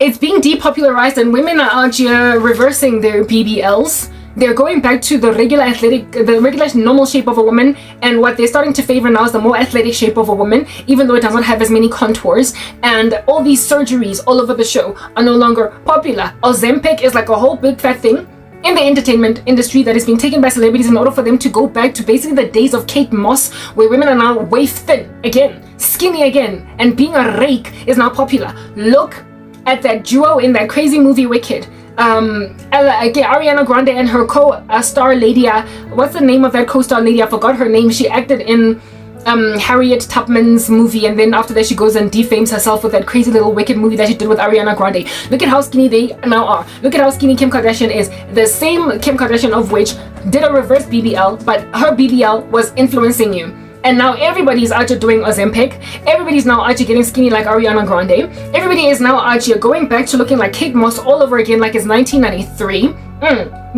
It's being depopularized, and women are out here reversing their BBLs. They're going back to the regular normal shape of a woman, and what they're starting to favor now is the more athletic shape of a woman, even though it does not have as many contours. And all these surgeries all over the show are no longer popular. Ozempic is like a whole big fat thing in the entertainment industry that is being taken by celebrities in order for them to go back to basically the days of Kate Moss, where women are now waif thin again, skinny again, and being a rake is now popular. Look at that duo in that crazy movie Wicked. Ariana Grande and her co-star lady, what's the name of that co-star lady? I forgot her name. She acted in Harriet Tubman's movie, and then after that she goes and defames herself with that crazy little Wicked movie that she did with Ariana Grande. Look at how skinny they now are. Look at how skinny Kim Kardashian is. The same Kim Kardashian of which did a reverse BBL, but her BBL was influencing you. And now everybody's out here doing Ozempic. Everybody's now out here getting skinny like Ariana Grande. Everybody is now out here going back to looking like Kate Moss all over again like it's 1993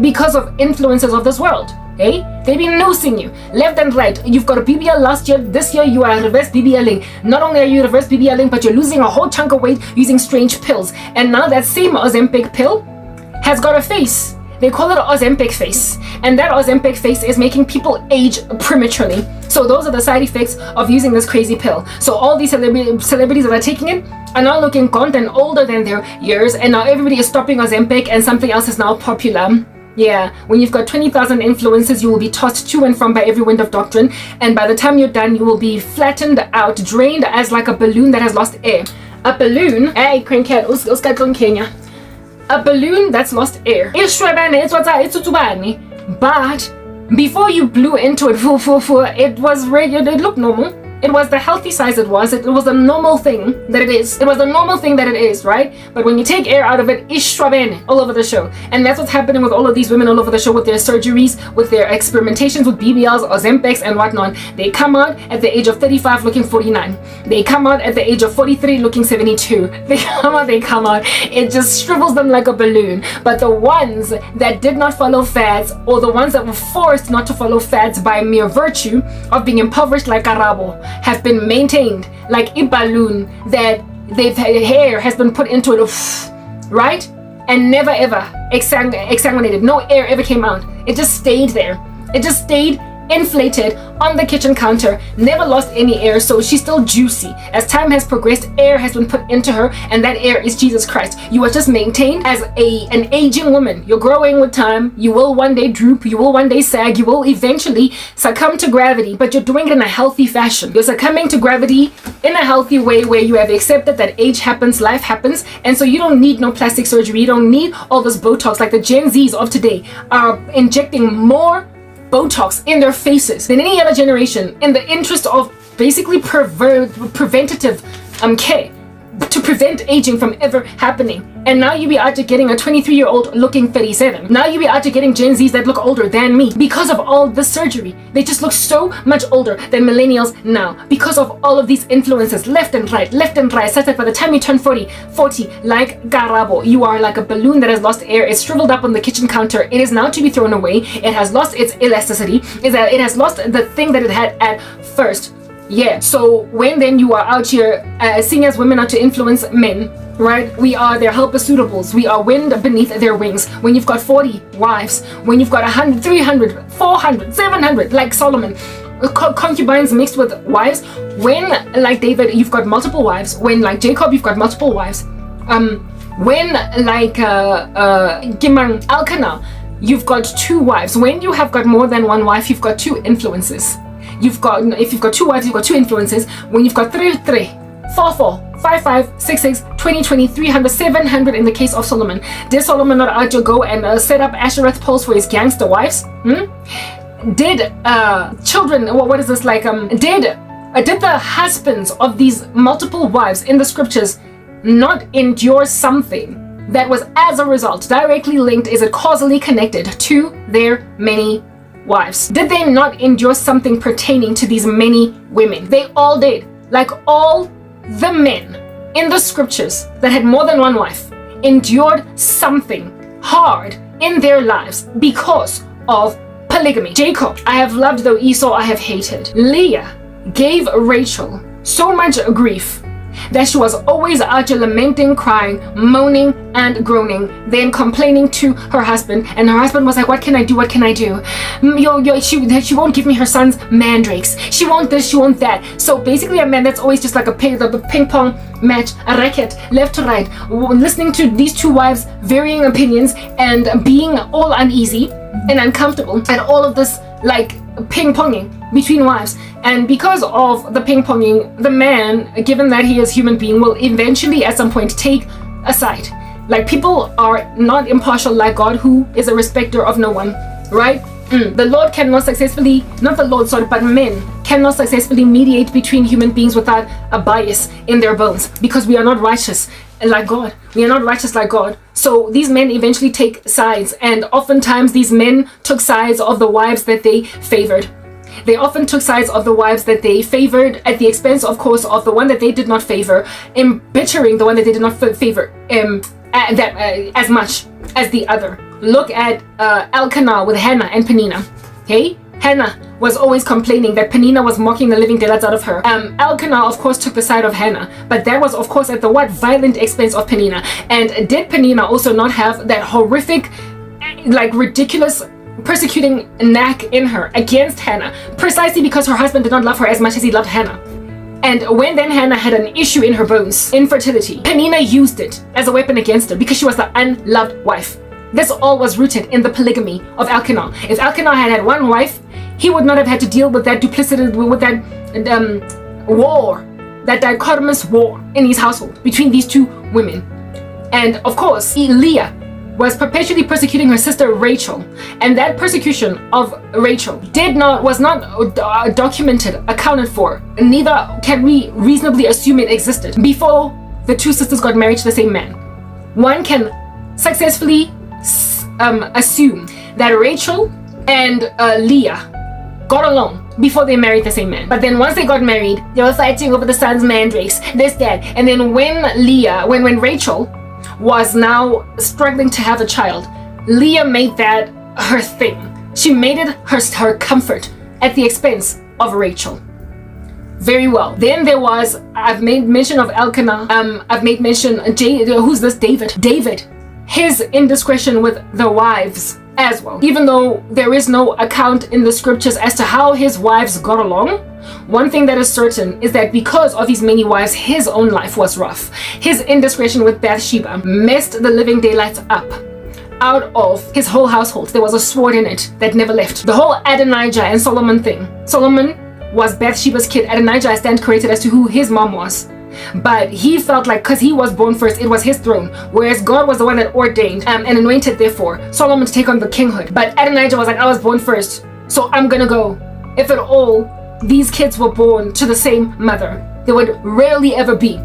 because of influences of this world. Hey, they've been nosing you left and right. You've got a BBL last year. This year you are reverse BBLing. Not only are you reverse BBLing, but you're losing a whole chunk of weight using strange pills. And now that same Ozempic pill has got a face. They call it Ozempic face, and that Ozempic face is making people age prematurely. So those are the side effects of using this crazy pill. So all these celebrities that are taking it are now looking gaunt and older than their years, and now everybody is stopping Ozempic and something else is now popular. Yeah, when you've got 20,000 influencers, you will be tossed to and from by every wind of doctrine, and by the time you're done, you will be flattened out, drained as like a balloon that has lost air. A balloon, hey, Kenya. A balloon that's lost air. But before you blew into it, it was regular. It looked normal. It was the healthy size it was. It was a normal thing that it is. It was a normal thing that it is, right? But when you take air out of it, it's all over the show. And that's what's happening with all of these women all over the show with their surgeries, with their experimentations with BBLs, Ozempics, and whatnot. They come out at the age of 35 looking 49. They come out at the age of 43 looking 72. They come out. It just shrivels them like a balloon. But the ones that did not follow fads, or the ones that were forced not to follow fads by mere virtue of being impoverished like Karabo, have been maintained like a balloon that their hair has been put into it, right? And never ever exsanguinated. No air ever came out. It just stayed there. It just stayed inflated on the kitchen counter, never lost any air, so she's still juicy. As time has progressed, air has been put into her, and that air is Jesus Christ. You are just maintained as an aging woman. You're growing with time. You will one day droop. You will one day sag. You will eventually succumb to gravity, but you're doing it in a healthy fashion. You're succumbing to gravity in a healthy way where you have accepted that age happens, life happens, and so you don't need no plastic surgery. You don't need all this Botox like the Gen Zs of today are injecting more Botox in their faces than any other generation in the interest of basically preventative care to prevent aging from ever happening. And now you be out to getting a 23-year-old looking 37. Now you be out to getting Gen Zs that look older than me because of all the surgery. They just look so much older than millennials now because of all of these influences left and right, such that by the time you turn 40, like Karabo, you are like a balloon that has lost air. It's shriveled up on the kitchen counter. It is now to be thrown away. It has lost its elasticity. It has lost the thing that it had at first. Yeah, so when then you are out here seeing as women are to influence men, right? We are their helper-suitables. We are wind beneath their wings. When you've got 40 wives, when you've got 100, 300, 400, 700, like Solomon, concubines mixed with wives. When, like David, you've got multiple wives. When, like Jacob, you've got multiple wives. When, like Gimang Elkanah, you've got 2 wives. When you have got more than 1 wife, you've got 2 influences. If you've got 2 wives, you've got 2 influences. When you've got 3, 4, 5, 6, 20, 300, 700 in the case of Solomon. Did Solomon not out to go and set up Ashereth poles for his gangster wives? Did children, what is this like? Did the husbands of these multiple wives in the scriptures not endure something that was as a result directly linked? Is it causally connected to their many wives? Did they not endure something pertaining to these many women? They all did. Like all the men in the scriptures that had more than 1 wife endured something hard in their lives because of polygamy. Jacob, I have loved, though Esau I have hated. Leah gave Rachel so much grief that she was always out here lamenting, crying, moaning and groaning, then complaining to her husband, and her husband was like, what can I do? What can I do? She won't give me her son's mandrakes. She won't this, she won't that. So basically a man that's always just like a ping pong match, a racket, left to right, listening to these two wives' varying opinions and being all uneasy and uncomfortable and all of this like ping-ponging between wives. And because of the ping-ponging, the man, given that he is a human being, will eventually at some point take a side. Like, people are not impartial like God, who is a respecter of no one, right? The Lord cannot successfully, not the Lord, sorry, but men cannot successfully mediate between human beings without a bias in their bones, because we are not righteous like God. We are not righteous like God. So these men eventually take sides, and oftentimes these men took sides of the wives that they favored. They often took sides of the wives that they favored at the expense, of course, of the one that they did not favor, embittering the one that they did not favor as much as the other. Look at Elkanah with Hannah and Peninnah. Okay? Hannah was always complaining that Peninnah was mocking the living daylights out of her. Elkanah, of course, took the side of Hannah, but that was, of course, at the violent expense of Peninnah. And did Peninnah also not have that horrific, like, ridiculous, persecuting knack in her against Hannah, precisely because her husband did not love her as much as he loved Hannah? And when then Hannah had an issue in her bones, infertility, Peninnah used it as a weapon against her because she was the unloved wife. This all was rooted in the polygamy of Elkanah. If Elkanah had one wife, he would not have had to deal with that duplicity, with that war, that dichotomous war in his household between these two women. And of course, Leah was perpetually persecuting her sister Rachel, and that persecution of Rachel was not documented, accounted for. Neither can we reasonably assume it existed before the two sisters got married to the same man. One can successfully assume that Rachel and Leah got along before they married the same man. But then once they got married, they were fighting over the son's mandrakes, this, that. And then when Rachel was now struggling to have a child, Leah made that her thing. She made it her comfort at the expense of Rachel. Very well. Then there was, I've made mention of Elkanah, I've made mention, who's this? David. His indiscretion with the wives as well. Even though there is no account in the scriptures as to how his wives got along, one thing that is certain is that because of his many wives, his own life was rough. His indiscretion with Bathsheba messed the living daylights up out of his whole household. There was a sword in it that never left. The whole Adonijah and Solomon thing. Solomon was Bathsheba's kid. Adonijah, I stand corrected as to who his mom was. But he felt like because he was born first, it was his throne, whereas God was the one that ordained and anointed, therefore, Solomon to take on the kinghood. But Adonijah was like, I was born first, so I'm gonna go. If at all these kids were born to the same mother, there would rarely ever be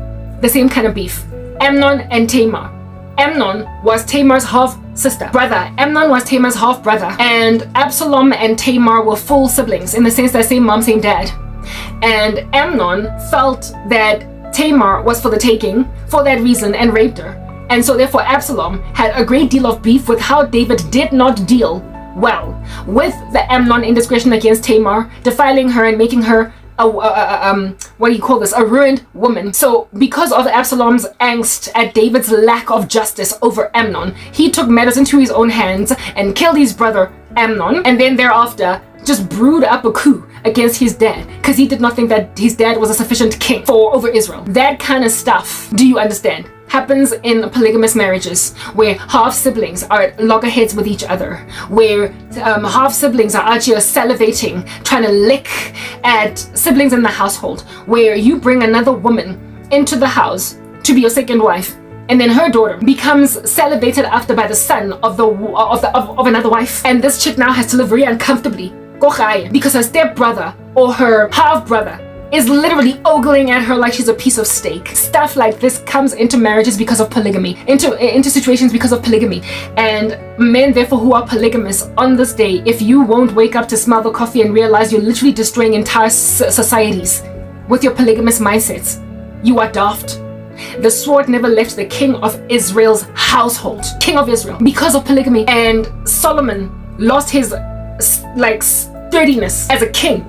the same kind of beef. Amnon and Tamar. Amnon was Tamar's half-brother. Amnon was Tamar's half-brother. And Absalom and Tamar were full siblings in the sense that same mom, same dad. And Amnon felt that Tamar was for the taking for that reason and raped her. And so therefore Absalom had a great deal of beef with how David did not deal well with the Amnon indiscretion against Tamar, defiling her and making her a ruined woman. So because of Absalom's angst at David's lack of justice over Amnon, he took matters into his own hands and killed his brother Amnon, and then thereafter just brewed up a coup against his dad because he did not think that his dad was a sufficient king over Israel. That kind of stuff, do you understand, happens in polygamous marriages where half siblings are at loggerheads with each other, where half siblings are out here salivating, trying to lick at siblings in the household, where you bring another woman into the house to be your second wife, and then her daughter becomes salivated after by the son of another wife, and this chick now has to live very uncomfortably because her stepbrother or her half-brother is literally ogling at her like she's a piece of steak. Stuff like this comes into marriages because of polygamy, into situations because of polygamy. And men, therefore, who are polygamous on this day, if you won't wake up to smell the coffee and realize you're literally destroying entire societies with your polygamous mindsets, you are daft. The sword never left the king of Israel's household, king of Israel, because of polygamy. And Solomon lost his sturdiness as a king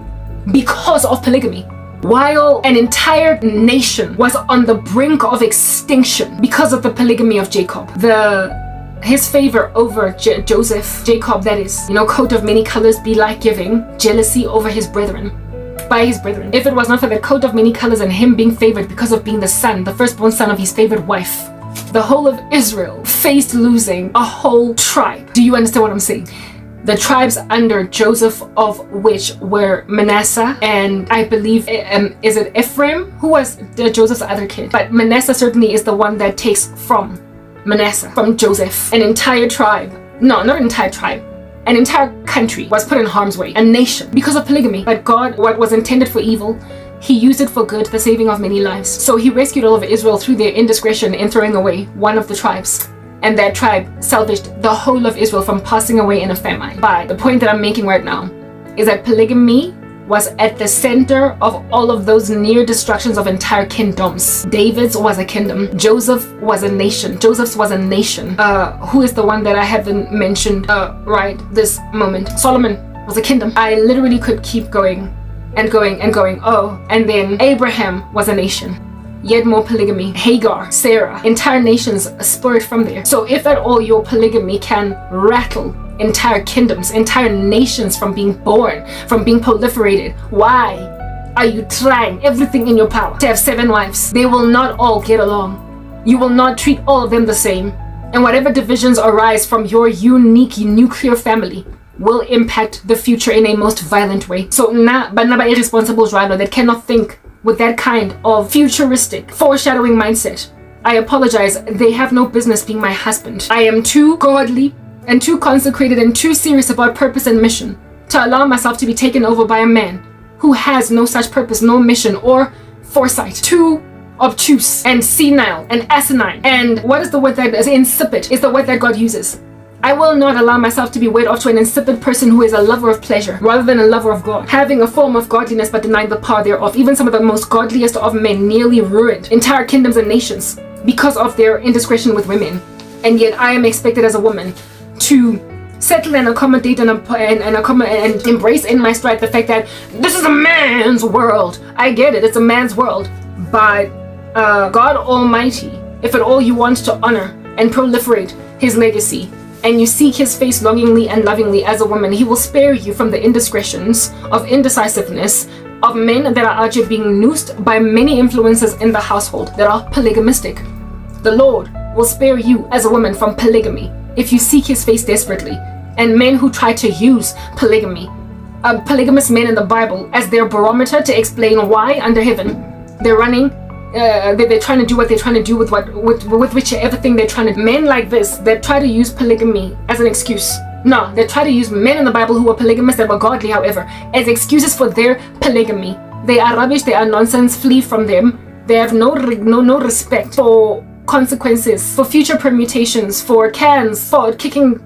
because of polygamy. while an entire nation was on the brink of extinction because of the polygamy of Jacob. His favor over Joseph, Jacob that is, coat of many colors be like giving, jealousy over his brethren. By his brethren. If it was not for the coat of many colors and him being favored because of being the son, the firstborn son of his favored wife, the whole of Israel faced losing a whole tribe. Do you understand what I'm saying? The tribes under Joseph, of which were Manasseh and I believe, is it Ephraim? Who was Joseph's other kid? But Manasseh certainly is the one that takes from Manasseh, from Joseph. An entire tribe, no, not an entire tribe, an entire country was put in harm's way, a nation, because of polygamy. But God, what was intended for evil, he used it for good, the saving of many lives. So he rescued all of Israel through their indiscretion in throwing away one of the tribes. And that tribe salvaged the whole of Israel from passing away in a famine. But the point that I'm making right now is that polygamy was at the center of all of those near destructions of entire kingdoms. David's was a kingdom. Joseph's was a nation. Who is the one that I haven't mentioned right this moment? Solomon was a kingdom. I literally could keep going and going and going. Oh, and then Abraham was a nation. Yet more polygamy. Hagar, Sarah, entire nations spurred from there. So if at all your polygamy can rattle entire kingdoms, entire nations from being born, from being proliferated, why are you trying everything in your power to have 7 wives? They will not all get along. You will not treat all of them the same. And whatever divisions arise from your unique nuclear family will impact the future in a most violent way. So banaba irresponsible jwalo that cannot think with that kind of futuristic foreshadowing mindset, I apologize, they have no business being my husband. I am too godly and too consecrated and too serious about purpose and mission to allow myself to be taken over by a man who has no such purpose, no mission or foresight. Too obtuse and senile and asinine. And what is the word that is insipid? Is the word that God uses. I will not allow myself to be weighed off to an insipid person who is a lover of pleasure rather than a lover of God, having a form of godliness but denying the power thereof. Even some of the most godliest of men nearly ruined entire kingdoms and nations because of their indiscretion with women. And yet I am expected as a woman to settle and accommodate and embrace in my stride the fact that this is a man's world. I get it, it's a man's world. But God Almighty, if at all you want to honor and proliferate his legacy, and you seek his face longingly and lovingly as a woman, he will spare you from the indiscretions of indecisiveness of men that are out here being noosed by many influences in the household that are polygamistic. The Lord will spare you as a woman from polygamy if you seek his face desperately. And men who try to use polygamy, polygamous men in the Bible, as their barometer to explain why under heaven they're running, they're trying to do what they're trying to do with whichever thing they're trying to. Men like this that try to use polygamy as an excuse. No, they try to use men in the Bible who were polygamous that were godly, however, as excuses for their polygamy. They are rubbish, they are nonsense, flee from them. They have no respect for consequences, for future permutations, for kicking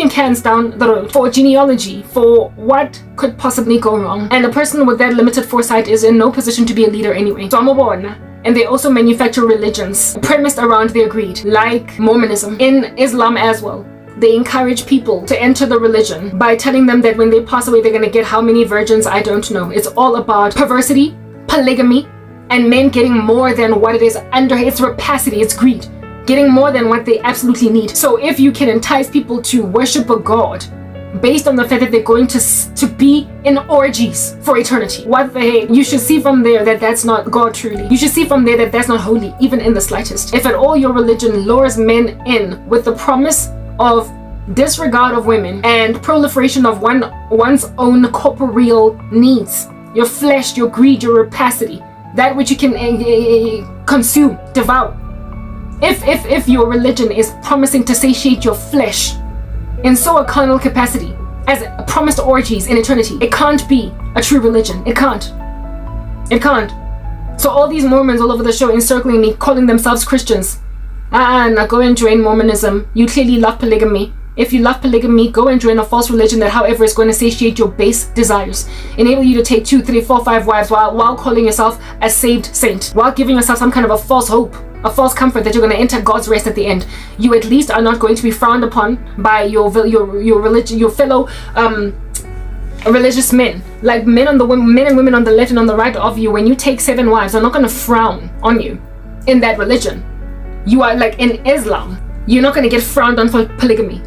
cans down the road, for genealogy, for what could possibly go wrong. And a person with that limited foresight is in no position to be a leader anyway. So I'm a born. And they also manufacture religions premised around their greed, like Mormonism, in Islam as well. They encourage people to enter the religion by telling them that when they pass away, they're going to get how many virgins, I don't know. It's all about perversity, polygamy, and men getting more than what it is under. It's rapacity, it's greed, getting more than what they absolutely need. So if you can entice people to worship a god based on the fact that they're going to be in orgies for eternity, what the heck? You should see from there that that's not God truly. You should see from there that that's not holy, even in the slightest. If at all your religion lures men in with the promise of disregard of women and proliferation of one's own corporeal needs, your flesh, your greed, your rapacity, that which you can consume, devour. If your religion is promising to satiate your flesh in so a carnal capacity as promised orgies in eternity, it can't be a true religion. It can't. So all these Mormons all over the show encircling me, calling themselves Christians. Now go and join Mormonism. You clearly love polygamy. If you love polygamy, go and join a false religion that, however, is going to satiate your base desires, enable you to take 2, 3, 4, 5 wives while calling yourself a saved saint, while giving yourself some kind of a false hope, a false comfort that you're going to enter God's rest at the end. You at least are not going to be frowned upon by your religion, your fellow religious men, like men and women on the left and on the right of you, when you take 7 wives, they're not going to frown on you in that religion. You are like in Islam, you're not going to get frowned on for polygamy.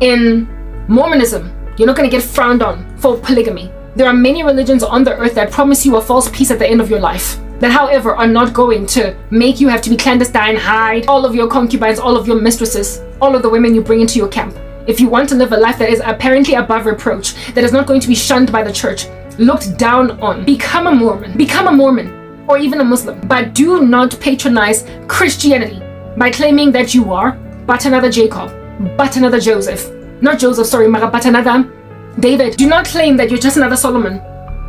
In Mormonism, you're not going to get frowned on for polygamy. There are many religions on the earth that promise you a false peace at the end of your life, that however are not going to make you have to be clandestine, hide all of your concubines, all of your mistresses, all of the women you bring into your camp. If you want to live a life that is apparently above reproach, that is not going to be shunned by the church, looked down on, become a Mormon, or even a Muslim. But do not patronize Christianity by claiming that you are but another Jacob, but another Joseph. Not Joseph, sorry, but another David. Do not claim that you're just another Solomon.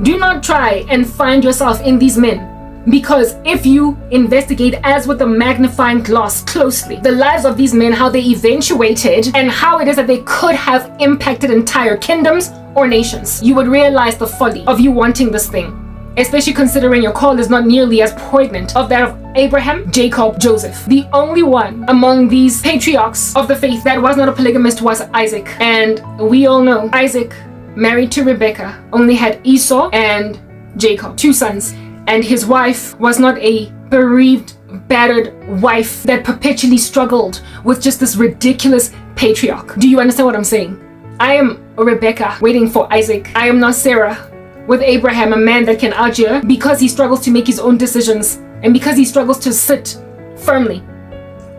Do not try and find yourself in these men. Because if you investigate, as with a magnifying glass, closely the lives of these men, how they eventuated and how it is that they could have impacted entire kingdoms or nations, you would realize the folly of you wanting this thing, especially considering your call is not nearly as poignant of that of Abraham, Jacob, Joseph. The only one among these patriarchs of the faith that was not a polygamist was Isaac. And we all know Isaac, married to Rebecca, only had Esau and Jacob, 2 sons. And his wife was not a bereaved, battered wife that perpetually struggled with just this ridiculous patriarch. Do you understand what I'm saying? I am Rebecca waiting for Isaac. I am not Sarah with Abraham, a man that can argue because he struggles to make his own decisions and because he struggles to sit firmly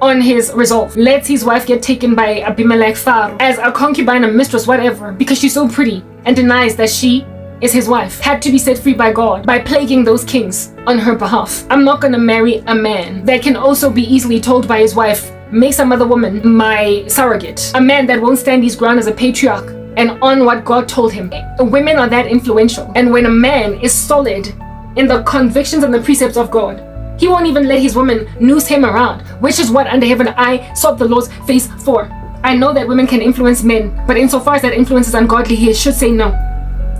on his resolve. Lets his wife get taken by Abimelech Pharaoh as a concubine, a mistress, whatever, because she's so pretty, and denies that she is his wife, had to be set free by God by plaguing those kings on her behalf. I'm not gonna marry a man that can also be easily told by his wife, make some other woman my surrogate. A man that won't stand his ground as a patriarch and on what God told him. Women are that influential. And when a man is solid in the convictions and the precepts of God, he won't even let his woman noose him around, which is what under heaven I sought the Lord's face for. I know that women can influence men, but insofar as that influence is ungodly, he should say no.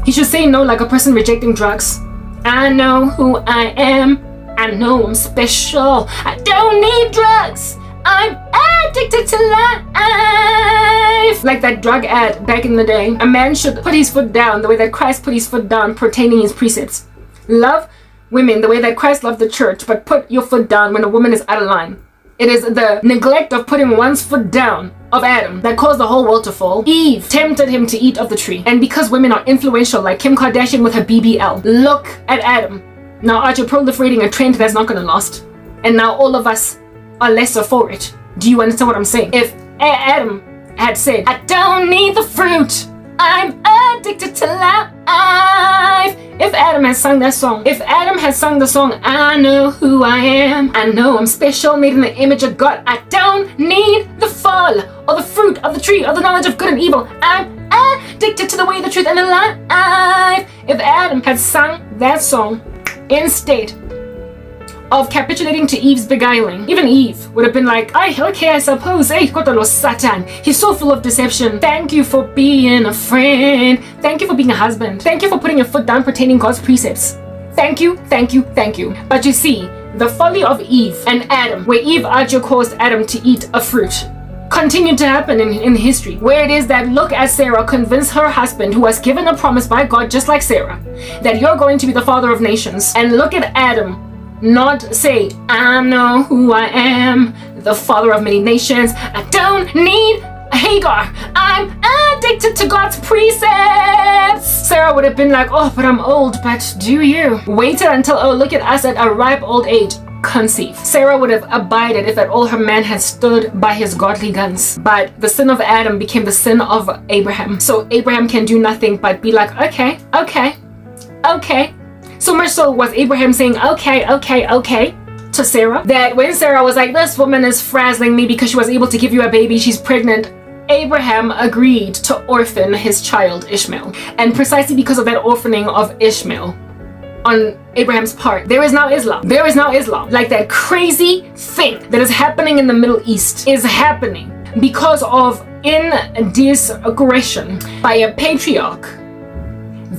He should say no like a person rejecting drugs. I know who I am. I know I'm special. I don't need drugs. I'm addicted to life. Like that drug ad back in the day. A man should put his foot down the way that Christ put his foot down pertaining his precepts. Love women the way that Christ loved the church, but put your foot down when a woman is out of line. It is the neglect of putting one's foot down of Adam that caused the whole world to fall. Eve tempted him to eat of the tree. And because women are influential, like Kim Kardashian with her BBL, look at Adam. Now are you proliferating a trend that's not gonna last? And now all of us are lesser for it. Do you understand what I'm saying? If Adam had said, I don't need the fruit, I'm addicted to life. If Adam had sung that song, if Adam had sung the song, I know who I am, I know I'm special, made in the image of God, I don't need the fall or the fruit of the tree or the knowledge of good and evil, I'm addicted to the way, the truth, and the life. If Adam had sung that song instead of capitulating to Eve's beguiling, even Eve would have been like, okay, I suppose, kotalo Satan, he's so full of deception. Thank you for being a friend. Thank you for being a husband. Thank you for putting your foot down pertaining God's precepts. Thank you, thank you, thank you. But you see, the folly of Eve and Adam, where Eve caused Adam to eat a fruit, continued to happen in history, where it is that look at Sarah convince her husband, who was given a promise by God just like Sarah, that you're going to be the father of nations, and look at Adam not say, I know who I am, the father of many nations, I don't need Hagar, I'm addicted to God's precepts. Sarah would have been like, oh, but I'm old, but do you? Waited until, oh, look at us at a ripe old age, conceive. Sarah would have abided if at all her man had stood by his godly guns. But the sin of Adam became the sin of Abraham. So Abraham can do nothing but be like, okay. So much so was Abraham saying, okay, to Sarah, that when Sarah was like, this woman is frazzling me because she was able to give you a baby, she's pregnant, Abraham agreed to orphan his child Ishmael. And precisely because of that orphaning of Ishmael on Abraham's part, there is now Islam. Like that crazy thing that is happening in the Middle East is happening because of indiscretion by a patriarch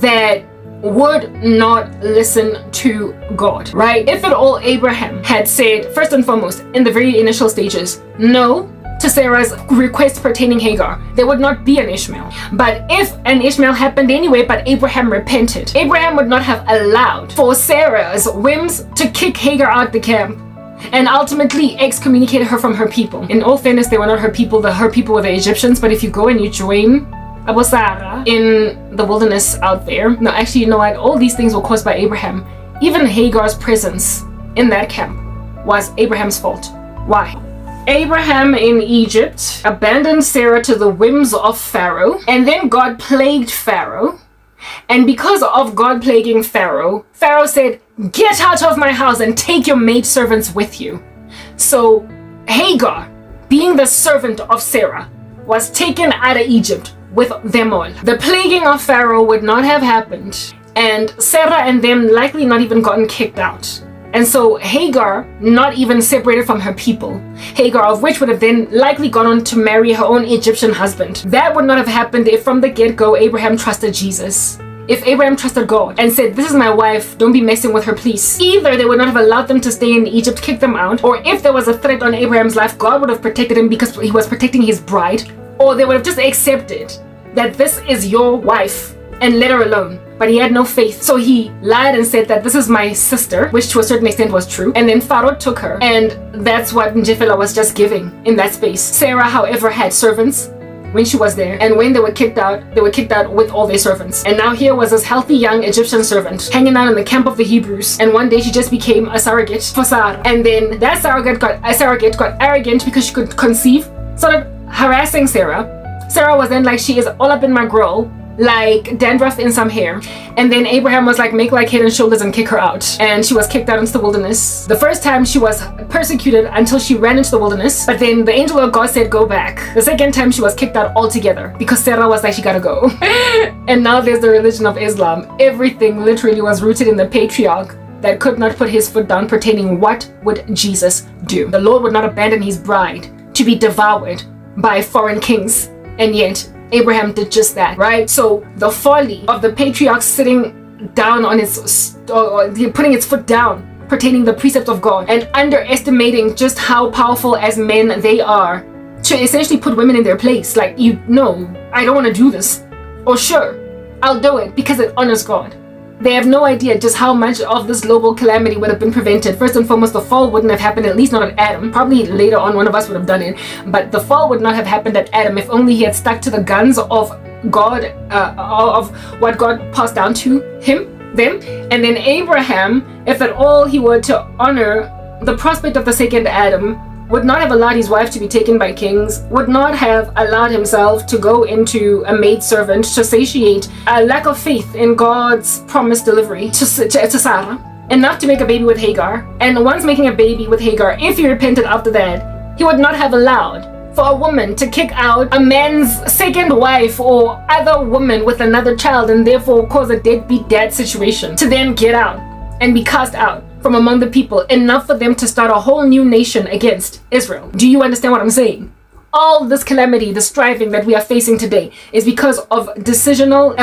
that would not listen to God, right? If at all Abraham had said, first and foremost, in the very initial stages, no, to Sarah's request pertaining Hagar, there would not be an Ishmael. But if an Ishmael happened anyway, but Abraham repented, Abraham would not have allowed for Sarah's whims to kick Hagar out the camp and ultimately excommunicated her from her people. In all fairness, they were not her people. Her people were the Egyptians. But if you go and you join Abu Sarah in the wilderness out there, no, actually, you know what? All these things were caused by Abraham. Even Hagar's presence in that camp was Abraham's fault. Why? Abraham in Egypt abandoned Sarah to the whims of Pharaoh, and then God plagued Pharaoh. And because of God plaguing Pharaoh, Pharaoh said, "Get out of my house and take your maidservants with you." So Hagar, being the servant of Sarah, was taken out of Egypt with them all. The plaguing of Pharaoh would not have happened, and Sarah and them likely not even gotten kicked out. And so Hagar, not even separated from her people, Hagar of which would have then likely gone on to marry her own Egyptian husband. That would not have happened if from the get-go Abraham trusted Jesus. If Abraham trusted God and said, "This is my wife, don't be messing with her, please." Either they would not have allowed them to stay in Egypt, kick them out, or if there was a threat on Abraham's life, God would have protected him because he was protecting his bride, or they would have just accepted that this is your wife and let her alone. But he had no faith, so he lied and said that this is my sister, which to a certain extent was true. And then Pharaoh took her, and that's what Njefela was just giving in that space. Sarah, however, had servants when she was there, and when they were kicked out with all their servants. And now here was this healthy young Egyptian servant hanging out in the camp of the Hebrews, and one day she just became a surrogate for Sarah. And then that surrogate got arrogant because she could conceive, started harassing Sarah. Sarah was then like, "She is all up in my grill, like dandruff in some hair." And then Abraham was like, "Make like head and shoulders and kick her out." And she was kicked out into the wilderness. The first time she was persecuted until she ran into the wilderness, but then the angel of God said, "Go back." The second time she was kicked out altogether because Sarah was like, "She gotta go." And now there's the religion of Islam. Everything literally was rooted in the patriarch that could not put his foot down pertaining what would Jesus do. The Lord would not abandon his bride to be devoured by foreign kings, and yet Abraham did just that, right? So the folly of the patriarch sitting down on putting its foot down pertaining the precepts of God and underestimating just how powerful as men they are to essentially put women in their place. Like, you know, I don't want to do this. Or sure, I'll do it because it honors God. They have no idea just how much of this global calamity would have been prevented. First and foremost, the fall wouldn't have happened, at least not at Adam. Probably later on, one of us would have done it. But the fall would not have happened at Adam if only he had stuck to the guns of God, of what God passed down to them. And then Abraham, if at all he were to honor the prospect of the second Adam, would not have allowed his wife to be taken by kings, would not have allowed himself to go into a maidservant to satiate a lack of faith in God's promised delivery to Sarah, enough to make a baby with Hagar. And once making a baby with Hagar, if he repented after that, he would not have allowed for a woman to kick out a man's second wife or other woman with another child and therefore cause a deadbeat dad situation to then get out and be cast out from among the people, enough for them to start a whole new nation against Israel. Do you understand what I'm saying? All this calamity, the striving that we are facing today is because of decisional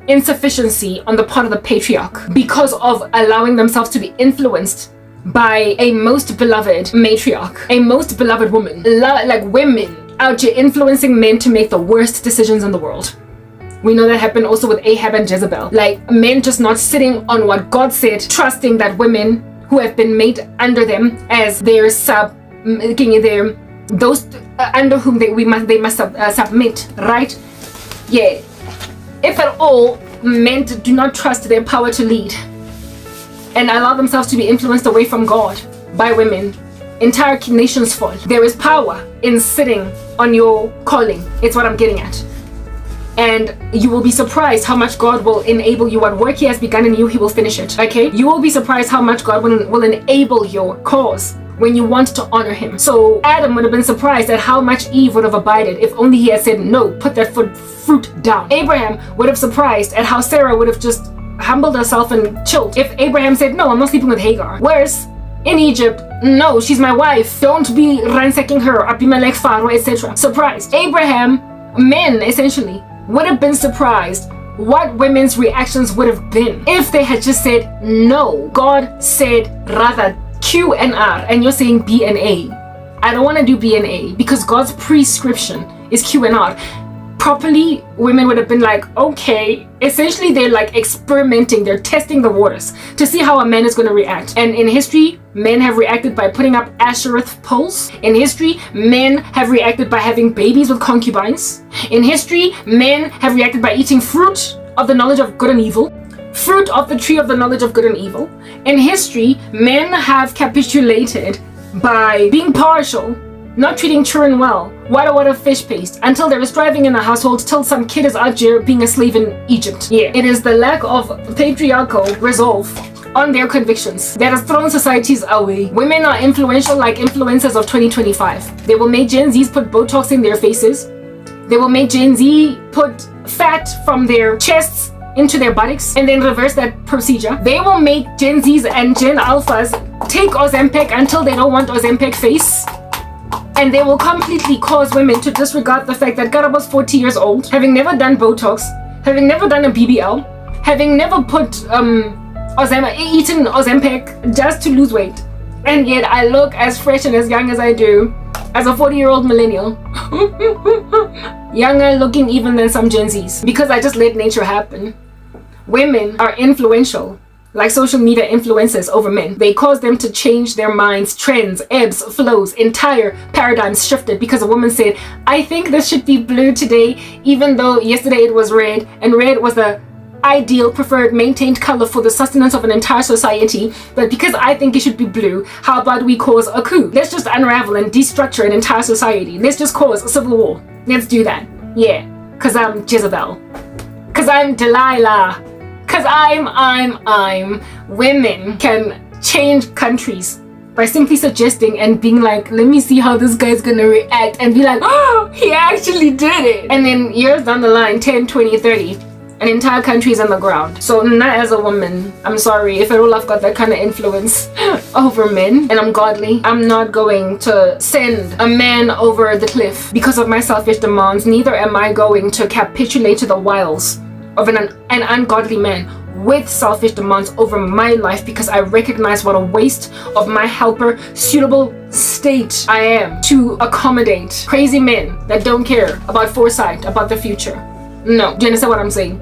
insufficiency on the part of the patriarch, because of allowing themselves to be influenced by a most beloved matriarch, a most beloved woman, like women out here influencing men to make the worst decisions in the world. We know that happened also with Ahab and Jezebel. Like, men just not sitting on what God said, trusting that women who have been made under them as their those under whom they must submit, right? Yeah. If at all, men do not trust their power to lead and allow themselves to be influenced away from God by women, entire nations fall. There is power in sitting on your calling. It's what I'm getting at. And you will be surprised how much God will enable you. What work he has begun in you, he will finish it. Okay? You will be surprised how much God will enable your cause when you want to honor him. So Adam would have been surprised at how much Eve would have abided if only he had said, "No, put that fruit down." Abraham would have surprised at how Sarah would have just humbled herself and chilled if Abraham said, "No, I'm not sleeping with Hagar." Whereas in Egypt, "No, she's my wife. Don't be ransacking her. Abimelech, Pharaoh, etc." Surprised. Abraham, men essentially, would have been surprised what women's reactions would have been if they had just said no. God said rather Q and R, and you're saying B and A. I don't want to do B and A because God's prescription is Q and R. Properly, women would have been like, okay, essentially they're like experimenting, they're testing the waters to see how a man is going to react. And in history, men have reacted by putting up Ashereth poles. In history, men have reacted by having babies with concubines. In history, men have reacted by eating fruit of the knowledge of good and evil. Fruit of the tree of the knowledge of good and evil. In history, men have capitulated by being partial, not treating children well, water fish paste, until there is thriving in a household, till some kid is out here being a slave in Egypt. Yeah, it is the lack of patriarchal resolve on their convictions that has thrown societies away. Women are influential like influencers of 2025. They will make Gen Zs put Botox in their faces. They will make Gen Z put fat from their chests into their buttocks and then reverse that procedure. They will make Gen Zs and Gen Alphas take Ozempic until they don't want Ozempic face. And they will completely cause women to disregard the fact that Karabo's 40 years old, having never done Botox, having never done a BBL, having never put eaten Ozempic just to lose weight. And yet I look as fresh and as young as I do as a 40-year-old millennial. Younger looking even than some Gen Zs. Because I just let nature happen. Women are influential like social media influencers over men. They cause them to change their minds, trends, ebbs, flows, entire paradigms shifted because a woman said, I think this should be blue today, even though yesterday it was red, and red was the ideal, preferred, maintained color for the sustenance of an entire society. But because I think it should be blue, how about we cause a coup? Let's just unravel and destructure an entire society. Let's just cause a civil war. Let's do that. Yeah, because I'm Jezebel. Because I'm Delilah. Because I'm women can change countries by simply suggesting and being like, let me see how this guy's gonna react, and be like, oh, he actually did it. And then years down the line, 10, 20, 30, an entire country is on the ground. So not as a woman, I'm sorry, if at all I've got that kind of influence over men and I'm godly, I'm not going to send a man over the cliff because of my selfish demands. Neither am I going to capitulate to the wiles of an ungodly man with selfish demands over my life, because I recognize what a waste of my helper suitable state I am to accommodate crazy men that don't care about foresight, about the future. No, do you understand what I'm saying?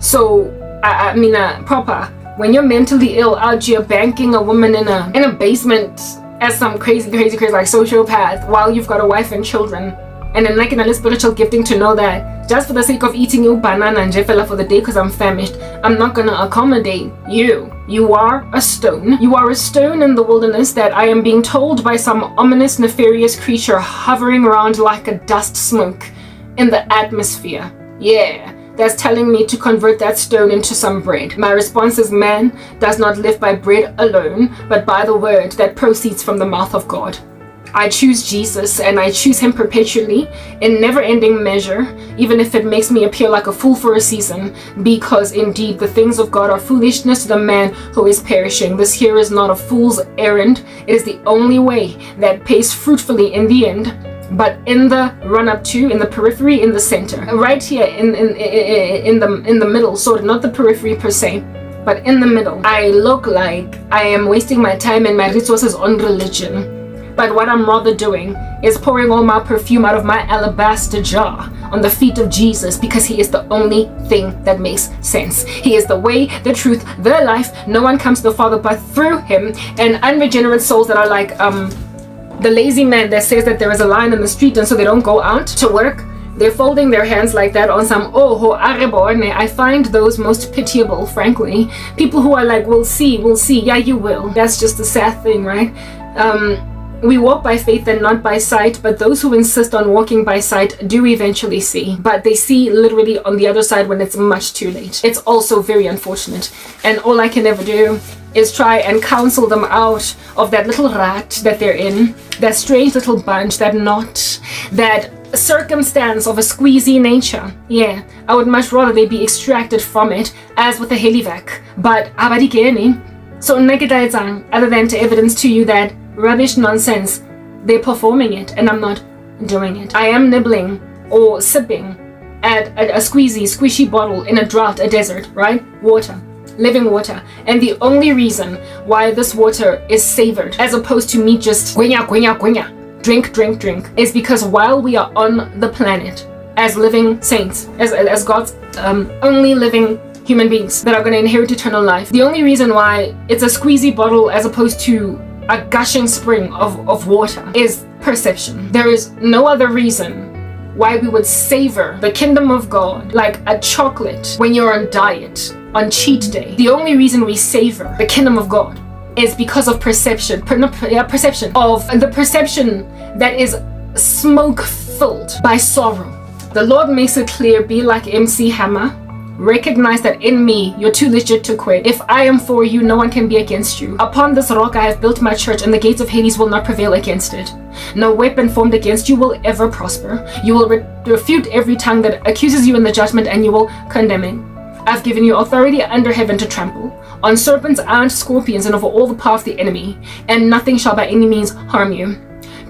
So I mean proper, when you're mentally ill out here banking a woman in a basement as some crazy like sociopath while you've got a wife and children, and then like in a spiritual gifting to know that just for the sake of eating you banana and jefela for the day because I'm famished, I'm not gonna accommodate you. You are a stone. You are a stone in the wilderness that I am being told by some ominous, nefarious creature hovering around like a dust smoke in the atmosphere. Yeah, that's telling me to convert that stone into some bread. My response is, man does not live by bread alone, but by the word that proceeds from the mouth of God. I choose Jesus, and I choose him perpetually in never-ending measure, even if it makes me appear like a fool for a season, because indeed the things of God are foolishness to the man who is perishing. This here is not a fool's errand. It is the only way that pays fruitfully in the end, but in the run-up to, in the periphery, in the center, right here in the middle, sort of, not the periphery per se, but in the middle. I look like I am wasting my time and my resources on religion. But what I'm rather doing is pouring all my perfume out of my alabaster jar on the feet of Jesus, because he is the only thing that makes sense. He is the way, the truth, the life. No one comes to the Father but through him. And unregenerate souls that are like the lazy man that says that there is a lion in the street and so they don't go out to work, they're folding their hands like that on some I find those most pitiable, frankly. People who are like, we'll see. Yeah, you will. That's just the sad thing, right? We walk by faith and not by sight, but those who insist on walking by sight do eventually see. But they see literally on the other side when it's much too late. It's also very unfortunate. And all I can ever do is try and counsel them out of that little rat that they're in, that strange little bunch, that knot, that circumstance of a squeezy nature. Yeah, I would much rather they be extracted from it, as with a helivac. But abadikeni. So other than to evidence to you that rubbish nonsense, they're performing it and I'm not doing it. I am nibbling or sipping at a squishy bottle in a drought, a desert, right? Water, living water. And the only reason why this water is savored as opposed to me just guenya, drink, is because while we are on the planet as living saints, as God's only living human beings that are going to inherit eternal life, the only reason why it's a squeezy bottle as opposed to a gushing spring of water is perception. There is no other reason why we would savor the kingdom of God like a chocolate when you're on diet, on cheat day. The only reason we savor the kingdom of God is because of perception of the perception that is smoke filled by sorrow. The Lord makes it clear, be like MC Hammer. Recognize that in me, you're too legit to quit. If I am for you, no one can be against you. Upon this rock I have built my church, and the gates of Hades will not prevail against it. No weapon formed against you will ever prosper. You will refute every tongue that accuses you in the judgment, and you will condemn it. I've given you authority under heaven to trample on serpents and scorpions and over all the power of the enemy, and nothing shall by any means harm you.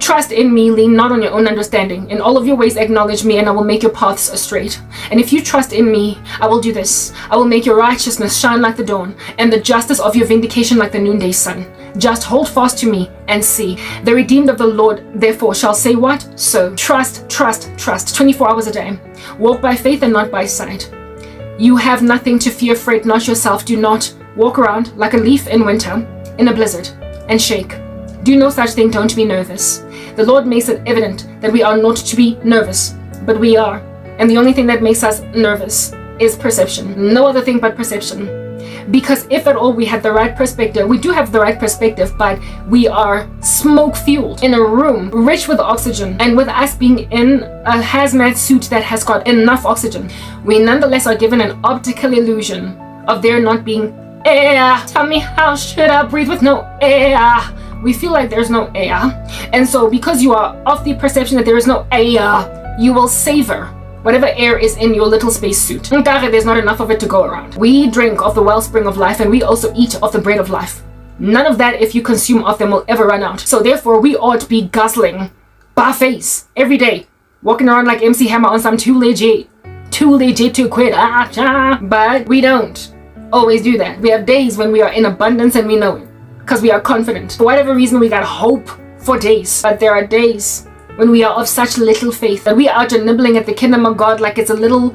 Trust in me, lean not on your own understanding. In all of your ways acknowledge me, and I will make your paths straight. And if you trust in me, I will do this. I will make your righteousness shine like the dawn, and the justice of your vindication like the noonday sun. Just hold fast to me and see. The redeemed of the Lord therefore shall say what? So trust, 24 hours a day. Walk by faith and not by sight. You have nothing to fear, fret not yourself. Do not walk around like a leaf in winter, in a blizzard, and shake. Do no such thing, don't be nervous. The Lord makes it evident that we are not to be nervous, but we are. And the only thing that makes us nervous is perception. No other thing but perception. Because if at all we had the right perspective, we do have the right perspective, but we are smoke fueled in a room rich with oxygen, and with us being in a hazmat suit that has got enough oxygen, we nonetheless are given an optical illusion of there not being air. Tell me, how should I breathe with no air? We feel like there's no air. And so because you are of the perception that there is no air, you will savor whatever air is in your little space suit. There's not enough of it to go around. We drink of the wellspring of life, and we also eat of the bread of life. None of that, if you consume of them, will ever run out. So therefore, we ought to be guzzling buffets every day, walking around like MC Hammer on some too legit to quit. But we don't always do that. We have days when we are in abundance, and we know it, because we are confident. For whatever reason, we got hope for days. But there are days when we are of such little faith that we are out nibbling at the kingdom of God like it's a little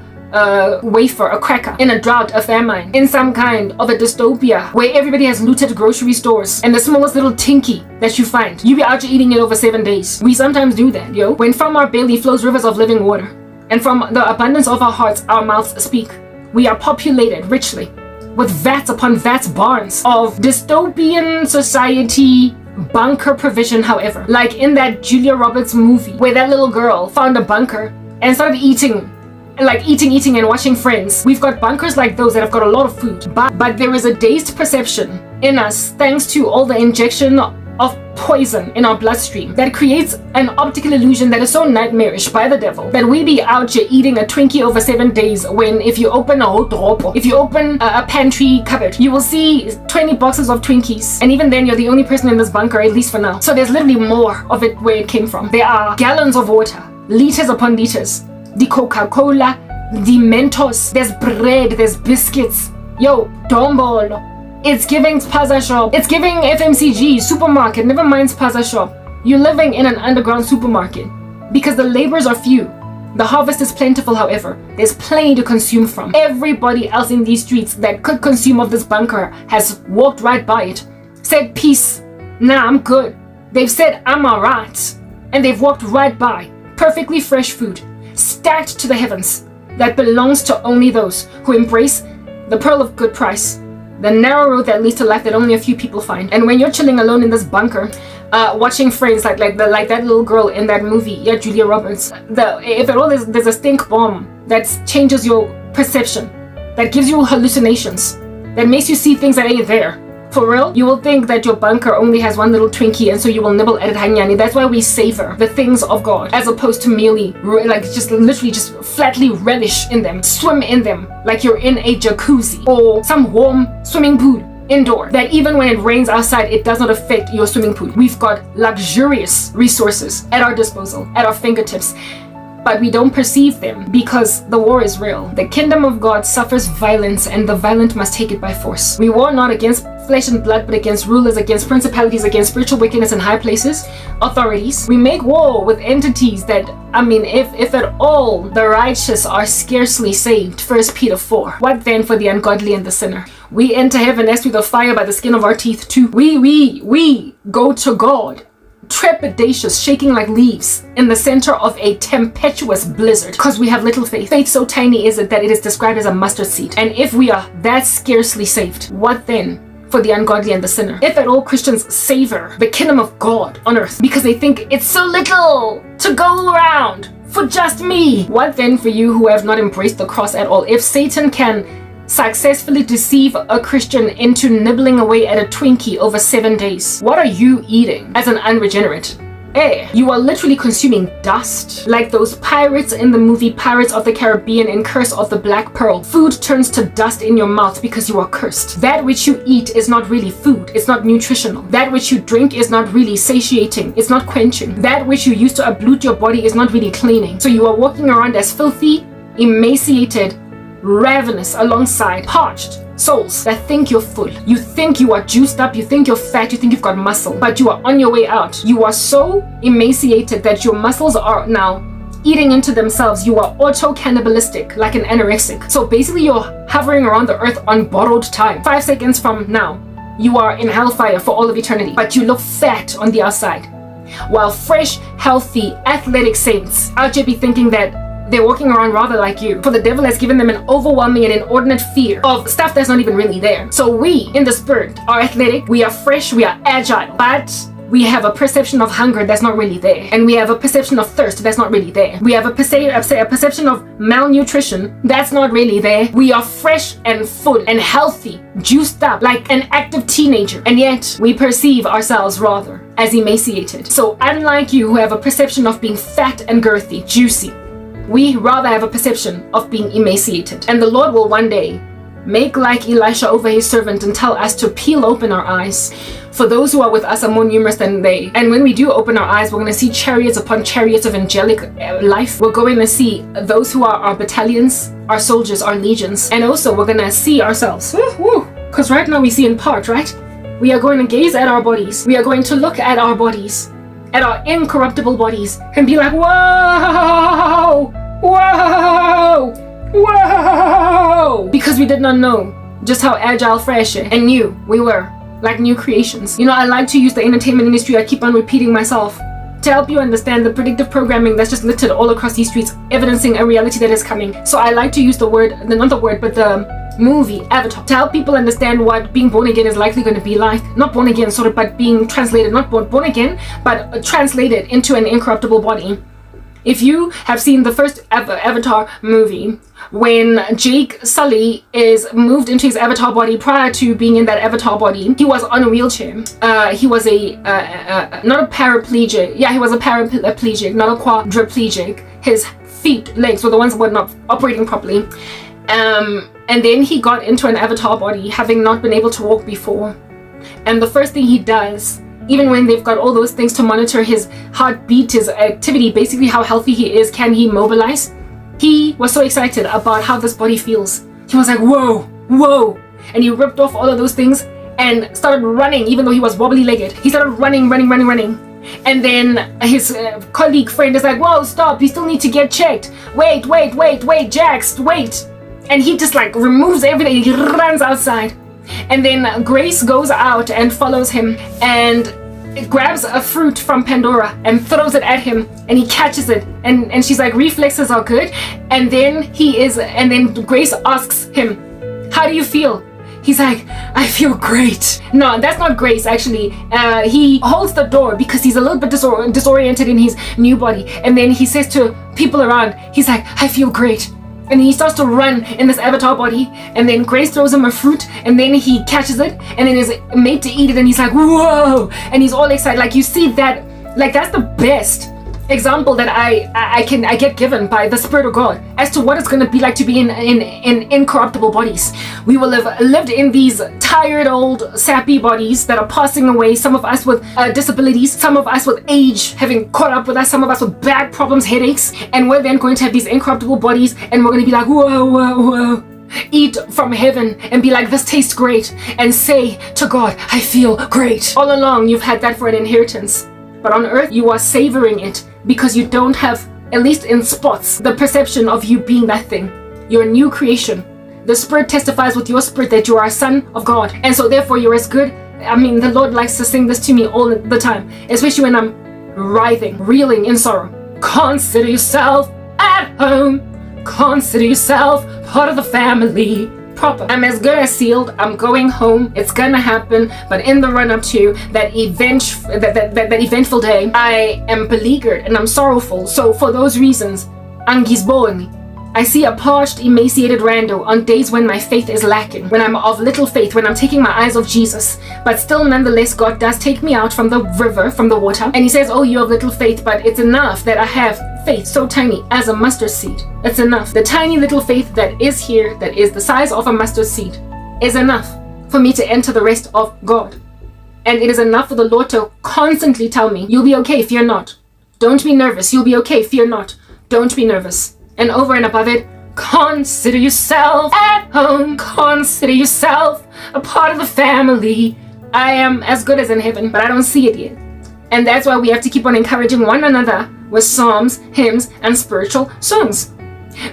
wafer, a cracker, in a drought, a famine, in some kind of a dystopia where everybody has looted grocery stores, and the smallest little tinky that you find, you be out eating it over 7 days. We sometimes do that, yo. When from our belly flows rivers of living water, and from the abundance of our hearts, our mouths speak. We are populated richly with vats upon vats, barns of dystopian society bunker provision. However, like in that Julia Roberts movie where that little girl found a bunker and started eating and watching Friends, we've got bunkers like those that have got a lot of food, but there is a dazed perception in us thanks to all the injection of poison in our bloodstream that creates an optical illusion that is so nightmarish by the devil that we be out here eating a Twinkie over 7 days, when if you open a pantry cupboard, you will see 20 boxes of Twinkies, and even then you're the only person in this bunker, at least for now. So there's literally more of it where it came from. There are gallons of water, liters upon liters, the Coca-Cola, the Mentos, there's bread, there's biscuits, yo, Dombolo. It's giving Spaza shop. It's giving FMCG, supermarket, never mind Spaza shop. You're living in an underground supermarket because the laborers are few. The harvest is plentiful, however. There's plenty to consume from. Everybody else in these streets that could consume of this bunker has walked right by it, said peace, nah, I'm good. They've said I'm alright, and they've walked right by. Perfectly fresh food, stacked to the heavens, that belongs to only those who embrace the pearl of good price, the narrow road that leads to life that only a few people find. And when you're chilling alone in this bunker, watching Friends, like that little girl in that movie, yeah, Julia Roberts, if at all there's a stink bomb that changes your perception, that gives you hallucinations, that makes you see things that ain't there. For real, you will think that your bunker only has one little Twinkie, and so you will nibble at it hanyani. That's why we savor the things of God, as opposed to merely just flatly relish in them, swim in them like you're in a jacuzzi or some warm swimming pool indoor, that even when it rains outside, it does not affect your swimming pool. We've got luxurious resources at our disposal, at our fingertips. but we don't perceive them because the war is real. The kingdom of God suffers violence, and the violent must take it by force. We war not against flesh and blood, but against rulers, against principalities, against spiritual wickedness in high places, authorities. We make war with entities that, if at all, the righteous are scarcely saved. 1 Peter 4. What then for the ungodly and the sinner? We enter heaven as through the fire by the skin of our teeth too. We go to God, trepidatious, shaking like leaves in the center of a tempestuous blizzard, because we have little faith. Faith so tiny is it that it is described as a mustard seed. And if we are that scarcely saved, what then for the ungodly and the sinner? If at all, Christians savor the kingdom of God on earth because they think it's so little to go around for just me, what then for you who have not embraced the cross at all? If Satan can successfully deceive a Christian into nibbling away at a Twinkie over 7 days, what are you eating as an unregenerate? You are literally consuming dust, like those pirates in the movie Pirates of the Caribbean in Curse of the Black Pearl. Food turns to dust in your mouth because you are cursed. That which you eat is not really food, it's not nutritional. That which you drink is not really satiating, it's not quenching. That which you use to ablute your body is not really cleaning. So you are walking around as filthy, emaciated, ravenous alongside parched souls that think you're full. You think you are juiced up, you think you're fat, you think you've got muscle, but you are on your way out. You are so emaciated that your muscles are now eating into themselves. You are auto-cannibalistic, like an anorexic. So basically you're hovering around the earth on borrowed time. 5 seconds from now, you are in hellfire for all of eternity, but you look fat on the outside. While fresh, healthy, athletic saints out here be thinking that they're walking around rather like you, for the devil has given them an overwhelming and inordinate fear of stuff that's not even really there. So we, in the spirit, are athletic, we are fresh, we are agile, but we have a perception of hunger that's not really there. And we have a perception of thirst that's not really there. We have a perception of malnutrition that's not really there. We are fresh and full and healthy, juiced up like an active teenager. And yet we perceive ourselves rather as emaciated. So unlike you who have a perception of being fat and girthy, juicy, we rather have a perception of being emaciated. And the Lord will one day make like Elisha over his servant and tell us to peel open our eyes. For those who are with us are more numerous than they. And when we do open our eyes, we're going to see chariots upon chariots of angelic life. We're going to see those who are our battalions, our soldiers, our legions. And also we're going to see ourselves. Because right now we see in part, right? We are going to gaze at our bodies. We are going to look at our bodies, at our incorruptible bodies, and be like, whoa, whoa, whoa, because we did not know just how agile, fresh, and new we were, like new creations. You know, I like to use the entertainment industry, I keep on repeating myself, to help you understand the predictive programming that's just littered all across these streets, evidencing a reality that is coming. So I like to use the movie Avatar to help people understand what being born again is likely going to be like. Not born again sort of, but being translated, not born again, but translated into an incorruptible body. If you have seen the first Avatar movie, when Jake Sully is moved into his avatar body, prior to being in that avatar body, he was on a wheelchair. He was not a paraplegic. Yeah, he was a paraplegic, not a quadriplegic. His legs were the ones that were not operating properly. And then he got into an avatar body, having not been able to walk before. And the first thing he does, even when they've got all those things to monitor his heartbeat, his activity, basically how healthy he is, can he mobilize? He was so excited about how this body feels. He was like, whoa, whoa. And he ripped off all of those things and started running, even though he was wobbly legged. He started running. And then his colleague friend is like, whoa, stop, you still need to get checked. Wait, Jax, wait. And he just like removes everything, he runs outside. And then Grace goes out and follows him and grabs a fruit from Pandora and throws it at him, and he catches it, and she's like, reflexes are good. And then Grace asks him, how do you feel? He's like, I feel great. No, that's not Grace, actually. He holds the door because he's a little bit disoriented in his new body. And then he says to people around, he's like, I feel great. And then he starts to run in this avatar body, and then Grace throws him a fruit, and then he catches it, and then is made to eat it, and he's like, whoa, and he's all excited. Like, you see that, like, that's the best example that I get given by the Spirit of God as to what it's going to be like to be in incorruptible bodies. We will have lived in these tired old sappy bodies that are passing away, some of us with disabilities, some of us with age having caught up with us, some of us with back problems, headaches, and we're then going to have these incorruptible bodies, and we're going to be like, whoa, eat from heaven and be like, this tastes great, and say to God, I feel great. All along you've had that for an inheritance, but on earth you are savoring it because you don't have, at least in spots, the perception of you being that thing. You're a new creation. The Spirit testifies with your spirit that you are a son of God, and so therefore you're as good. I mean, the Lord likes to sing this to me all the time, especially when I'm writhing, reeling in sorrow. Consider yourself at home. Consider yourself part of the family. Proper. I'm as good as sealed. I'm going home. It's gonna happen. But in the run-up to that eventful day, I am beleaguered and I'm sorrowful. So for those reasons, angizboni, I see a parched, emaciated rando on days when my faith is lacking, when I'm of little faith, when I'm taking my eyes off Jesus. But still, nonetheless, God does take me out from the river, from the water, and he says, oh, you have little faith, but it's enough that I have faith so tiny as a mustard seed. It's enough. The tiny little faith that is here, that is the size of a mustard seed, is enough for me to enter the rest of God. And it is enough for the Lord to constantly tell me, you'll be okay, fear not. Don't be nervous. You'll be okay, fear not. Don't be nervous. And over and above it, consider yourself at home. Consider yourself a part of the family. I am as good as in heaven, but I don't see it yet. And that's why we have to keep on encouraging one another with psalms, hymns, and spiritual songs.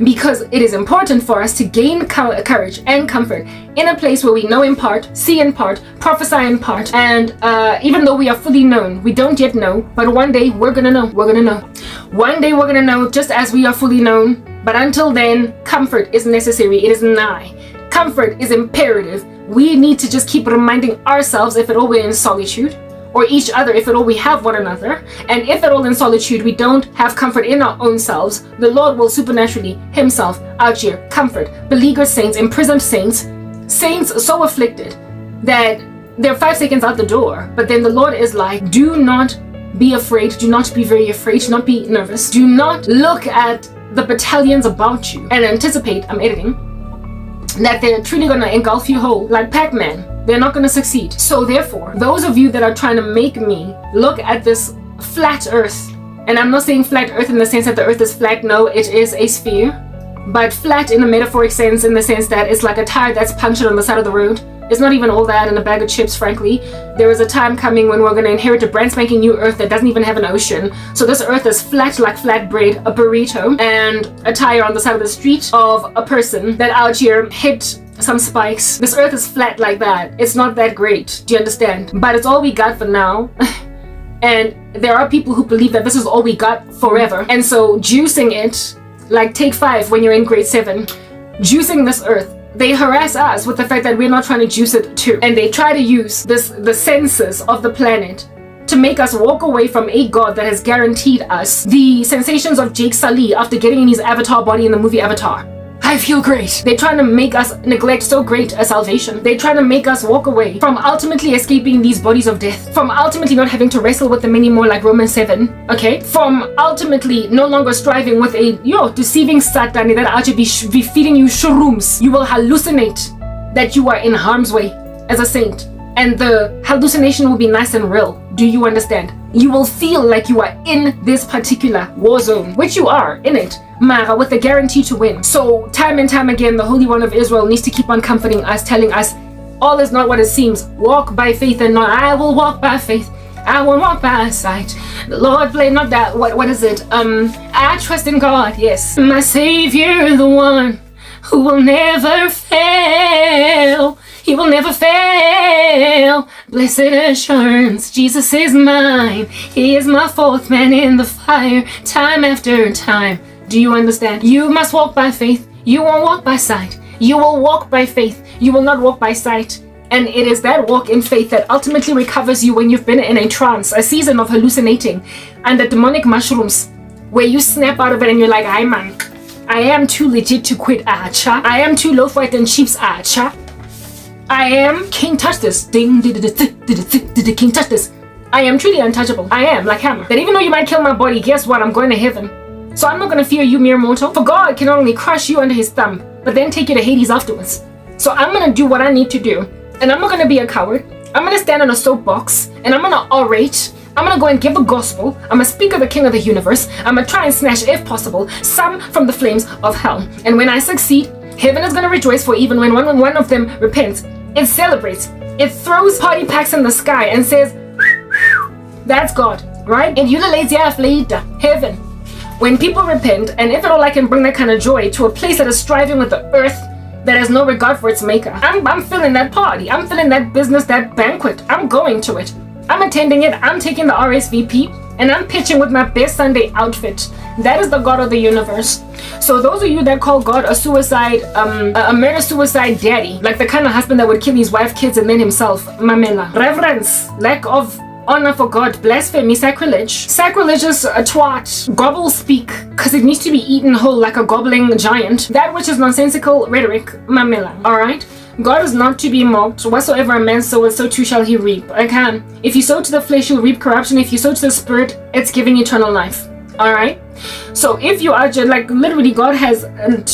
Because it is important for us to gain courage and comfort in a place where we know in part, see in part, prophesy in part, and even though we are fully known, we don't yet know, but one day we're gonna know. One day we're gonna know just as we are fully known, but until then, comfort is necessary. It is nigh. Comfort is imperative. We need to just keep reminding ourselves, if at all we're in solitude, or each other, if at all we have one another, and if at all in solitude we don't have comfort in our own selves, the Lord will supernaturally himself out here comfort beleaguered saints, imprisoned saints, saints so afflicted that they're 5 seconds out the door, but then the Lord is like, do not be afraid, do not be very afraid, do not be nervous, do not look at the battalions about you and anticipate, I'm editing, that they're truly gonna engulf you whole like Pac-Man. They're not going to succeed. So therefore, those of you that are trying to make me look at this flat earth, and I'm not saying flat earth in the sense that the earth is flat, no, it is a sphere, but flat in a metaphoric sense, in the sense that it's like a tire that's punctured on the side of the road. It's not even all that in a bag of chips, frankly. There is a time coming when we're going to inherit a brand spanking new earth that doesn't even have an ocean. So this earth is flat like flatbread, a burrito, and a tire on the side of the street of a person that out here hit some spikes. This earth is flat like that. It's not that great. Do you understand? But it's all we got for now. And there are people who believe that this is all we got forever. And so juicing it, like take 5 when you're in grade 7, juicing this earth, they harass us with the fact that we're not trying to juice it too. And they try to use the senses of the planet to make us walk away from a God that has guaranteed us the sensations of Jake Sully after getting in his avatar body in the movie Avatar. I feel great. They're trying to make us neglect so great a salvation. They're trying to make us walk away from ultimately escaping these bodies of death, from ultimately not having to wrestle with them anymore like Romans 7, okay? From ultimately no longer striving with a, deceiving Satan that ought to be feeding you shrooms. You will hallucinate that you are in harm's way as a saint. And the hallucination will be nice and real. Do you understand? You will feel like you are in this particular war zone, which you are in it, Mara, with the guarantee to win. So time and time again, the Holy One of Israel needs to keep on comforting us, telling us, all is not what it seems. Walk by faith and not, I will walk by faith. I will walk by sight. The Lord play not that, what is it? I trust in God, yes. My Savior, the one who will never fail. He will never fail. Blessed assurance, Jesus is mine. He is my 4th man in the fire, time after time. Do you understand? You must walk by faith. You won't walk by sight. You will walk by faith. You will not walk by sight. And it is that walk in faith that ultimately recovers you when you've been in a trance, a season of hallucinating, and the demonic mushrooms, where you snap out of it and you're like, "Hi man, I am too legit to quit Acha. I am too low white and cheap's Acha. I am King touch this. Ding, King touch this. I am truly untouchable. I am, like hammer. That even though you might kill my body, guess what? I'm going to heaven. So I'm not going to fear you, mere mortal. For God can not only crush you under his thumb, but then take you to Hades afterwards. So I'm going to do what I need to do. And I'm not going to be a coward. I'm going to stand on a soapbox and I'm going to orate. I'm going to go and give the gospel. I'm going to speak of the King of the universe. I'm going to try and snatch, if possible, some from the flames of hell. And when I succeed, heaven is going to rejoice, for even when one of them repents, it celebrates. It throws party packs in the sky and says, that's God, right? And you lazy later, heaven. When people repent, and if at all I can bring that kind of joy to a place that is striving with the earth, that has no regard for its maker, I'm feeling that party. I'm feeling that business, that banquet. I'm going to it. I'm attending it. I'm taking the RSVP and I'm pitching with my best Sunday outfit. That is the God of the universe. So those of you that call God a suicide, a murder-suicide daddy, like the kind of husband that would kill his wife, kids, and then himself, mamela, reverence, lack of honor for God, blasphemy, sacrilege, sacrilegious, a twat, gobble speak, because it needs to be eaten whole like a gobbling giant, that which is nonsensical rhetoric, mamela, alright? God is not to be mocked. Whatsoever a man soweth, so too shall he reap. Okay? If you sow to the flesh, you'll reap corruption. If you sow to the spirit, it's giving eternal life. Alright? So if you are just, like, literally God has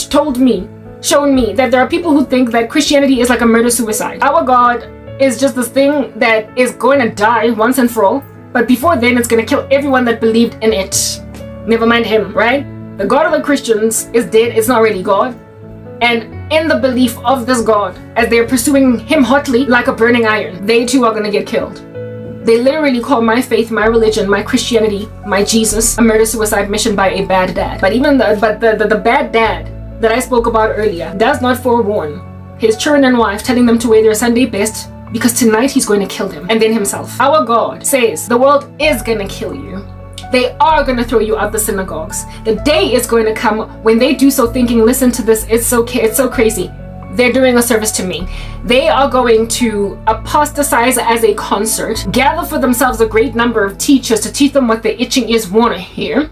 told me, shown me that there are people who think that Christianity is like a murder-suicide. Our God is just this thing that is going to die once and for all, but before then it's going to kill everyone that believed in it. Never mind him, right? The God of the Christians is dead. It's not really God. And in the belief of this God, as they're pursuing him hotly like a burning iron, they too are going to get killed. They literally call my faith, my religion, my Christianity, my Jesus, a murder-suicide mission by a bad dad. But even the bad dad that I spoke about earlier does not forewarn his children and wife, telling them to wear their Sunday best, because tonight he's going to kill them, and then himself. Our God says the world is going to kill you. They are going to throw you out the synagogues. The day is going to come when they do so thinking, listen to this, it's so crazy. They're doing a service to me. They are going to apostatize as a concert, gather for themselves a great number of teachers to teach them what the itching ears want to hear,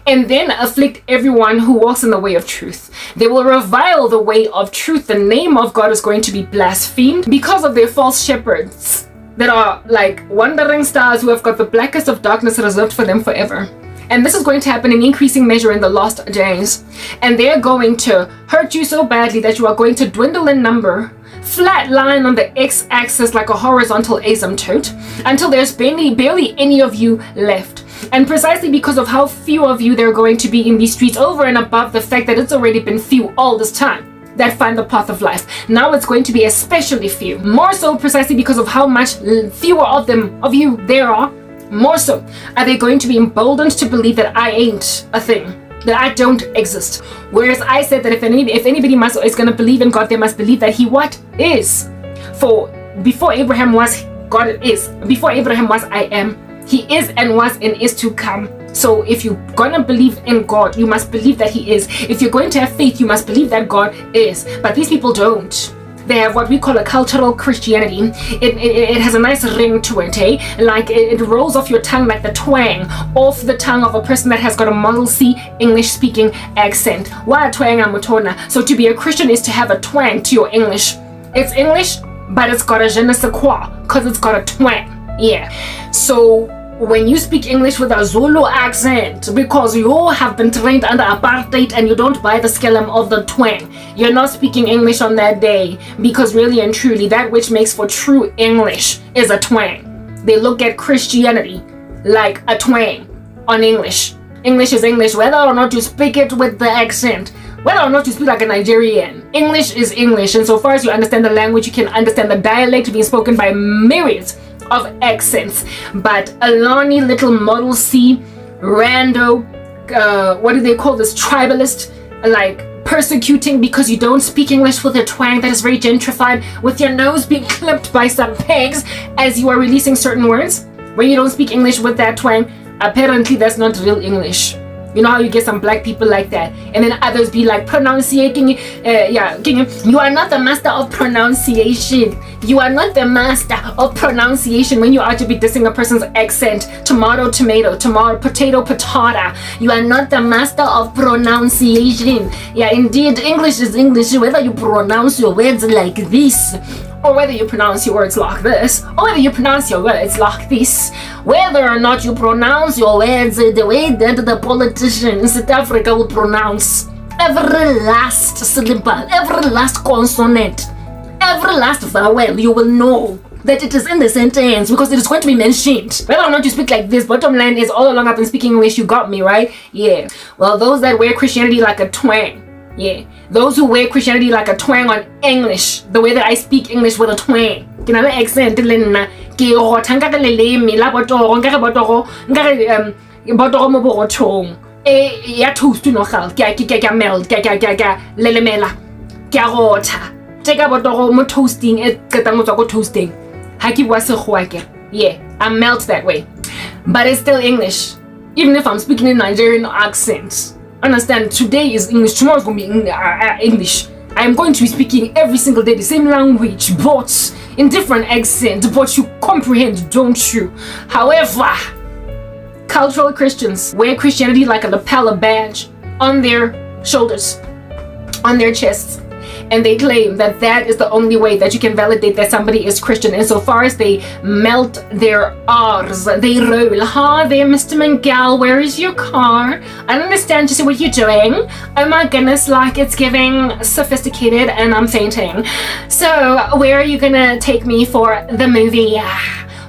and then afflict everyone who walks in the way of truth. They will revile the way of truth. The name of God is going to be blasphemed because of their false shepherds that are like wandering stars who have got the blackest of darkness reserved for them forever. And this is going to happen in increasing measure in the last days. And they're going to hurt you so badly that you are going to dwindle in number, flat line on the x-axis like a horizontal asymptote, until there's barely any of you left. And precisely because of how few of you there are going to be in these streets, over and above the fact that it's already been few all this time that find the path of life, now it's going to be especially few. More so precisely because of how much fewer of you there are, more so are they going to be emboldened to believe that I ain't a thing, that I don't exist. Whereas I said that if anybody is going to believe in God, they must believe that he what is. For before Abraham was, God is. Before Abraham was, I am. He is and was and is to come. So if you're gonna believe in God, you must believe that he is. If you're going to have faith, you must believe that God is. But these people don't. They have what we call a cultural Christianity. It has a nice ring to it, eh? Like it rolls off your tongue like the twang off the tongue of a person that has got a Model C English speaking accent. Why twang amutona? So to be a Christian is to have a twang to your English. It's English, but it's got a je ne sais quoi, because it's got a twang. Yeah. So when you speak English with a Zulu accent, because you have been trained under apartheid and you don't buy the skellum of the twang, you're not speaking English on that day, because really and truly that which makes for true English is a twang. They look at Christianity like a twang on English. English is English whether or not you speak it with the accent, whether or not you speak like a Nigerian. English is English, and so far as you understand the language, you can understand the dialect being spoken by myriads of accents. But Alani little Model C rando, what do they call this, tribalist, like persecuting because you don't speak English with a twang that is very gentrified, with your nose being clipped by some pegs as you are releasing certain words. When you don't speak English with that twang, apparently that's not real English. You know how you get some black people like that, and then others be like pronunciating, you are not the master of pronunciation. You are not the master of pronunciation when you are to be dissing a person's accent. Tomato, potato, patata. You are not the master of pronunciation. Yeah, indeed, English is English, whether you pronounce your words like this or whether you pronounce your words like this, or whether you pronounce your words like this, whether or not you pronounce your words the way that the politician in South Africa will pronounce every last syllable, every last consonant, every last vowel, you will know that it is in the sentence because it is going to be mentioned. Whether or not you speak like this, bottom line is all along I've been speaking English, you got me, right? Yeah. Well, those that wear Christianity like a twang, yeah. Those who wear Christianity like a twang on English, the way that I speak English with a twang. Ke na le accent le nna ke go thanga ka leleme la botoro nka re botoro mo borothong ya toast no gal ke melt ke lelemela ke rotha teka botoro mo toasting e qetang go tswa go toasting. Yeah, I melt that way. But it's still English. Even if I'm speaking in Nigerian accent. Understand, today is English, tomorrow is going to be English. I'm going to be speaking every single day the same language, but in different accent, but you comprehend, don't you? However, cultural Christians wear Christianity like a lapel badge on their shoulders, on their chests. And they claim that that is the only way that you can validate that somebody is Christian insofar as they melt their R's. They roll, there, Mr. Miguel, where is your car? I don't understand to see what you're doing. Oh my goodness, like it's giving sophisticated and I'm fainting. So where are you gonna take me for the movie?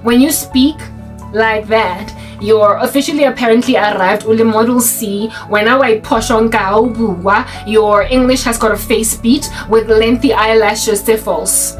When you speak like that, you're officially apparently arrived ule model C. When I push on your English has got a face beat with lengthy eyelashes, they're false.